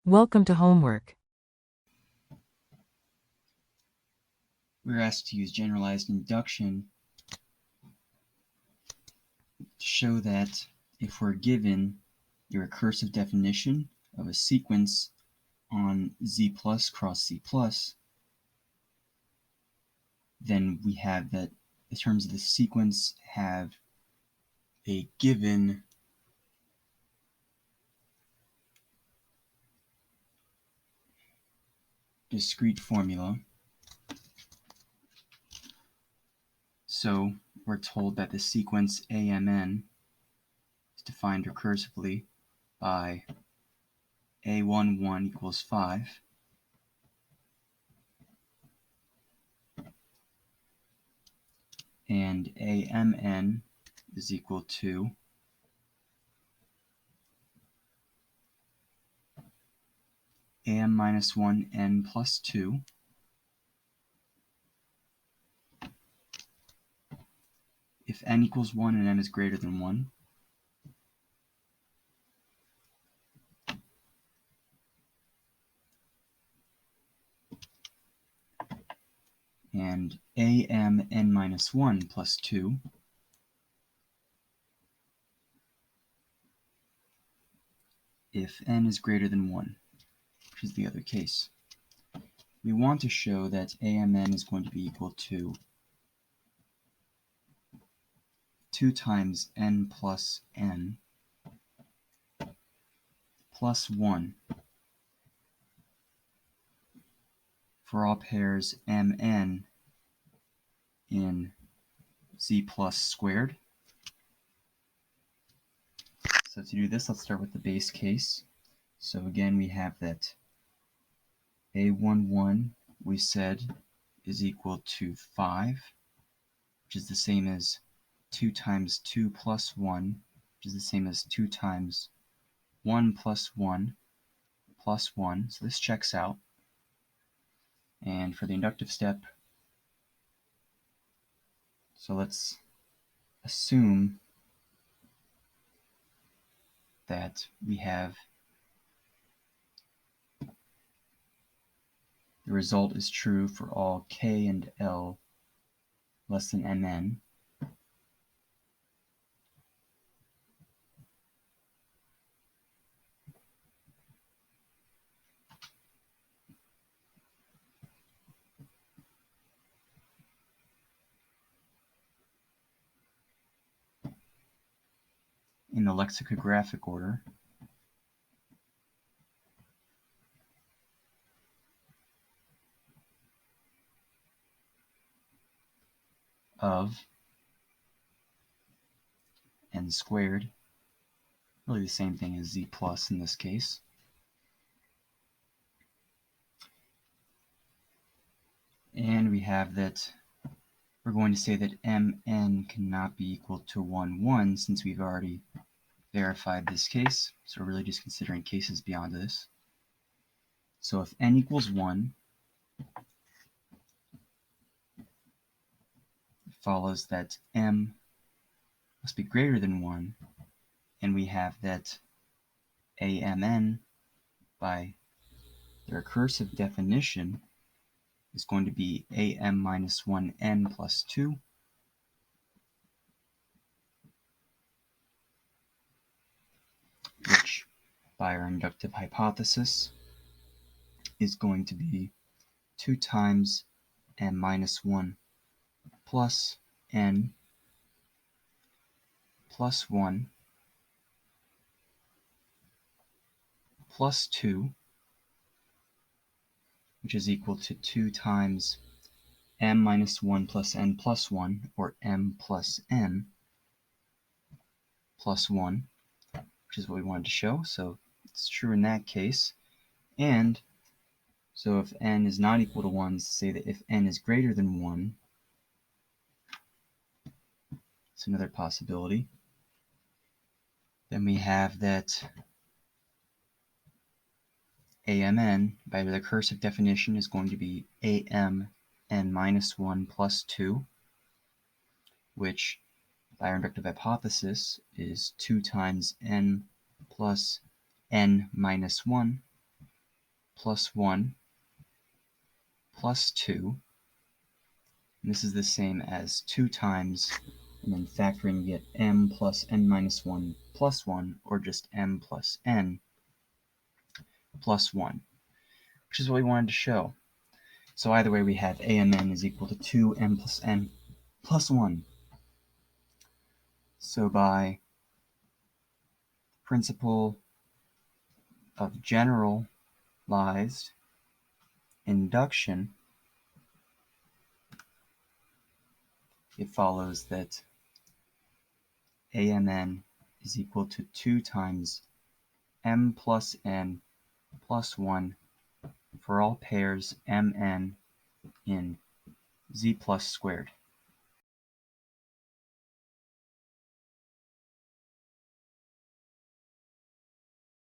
Welcome to homework. We're asked to use generalized induction to show that if we're given a recursive definition of a sequence on Z plus cross Z plus, then we have that the terms of the sequence have a given discrete formula. So we're told that the sequence AMN is defined recursively by A11 equals 5, and AMN is equal to AM minus 1 n plus 2 if n equals 1 and m is greater than 1. And AMN minus 1 plus 2 if n is greater than 1, which is the other case. We want to show that AMN is going to be equal to 2 times n plus n plus 1 for all pairs mn in Z plus squared. So to do this, let's start with the base case. So again, we have that A11 we said is equal to 5, which is the same as 2 times 2 plus 1, which is the same as 2 times 1 plus 1 plus 1. So this checks out. And for the inductive step, so let's assume that we have the result is true for all k and l less than mn. In the lexicographic order of n squared, really the same thing as z plus in this case. And we have that we're going to say that mn cannot be equal to 1, 1, since we've already verified this case. So we're really just considering cases beyond this. So if n equals 1, it follows that m must be greater than 1, and we have that AMN by the recursive definition is going to be AM minus 1n plus 2, which by our inductive hypothesis is going to be 2 times n minus 1 plus n plus 1 plus 2, which is equal to 2 times m minus 1 plus n plus 1, or m plus n plus 1, which is what we wanted to show. So it's true in that case. And so if n is not equal to 1, say that if n is greater than 1, it's another possibility. Then we have that AMN, by the recursive definition, is going to be AM n minus 1 plus 2, which by our inductive hypothesis is 2 times n plus n minus 1 plus 1 plus 2. And this is the same as 2 times, and then factoring, you get m plus n minus 1 plus 1, or just m plus n plus 1, which is what we wanted to show. So either way, we have AMN is equal to 2m plus n plus 1. So by principle of generalized induction, it follows that AMN is equal to 2 times m plus n plus 1 for all pairs mn in z plus squared.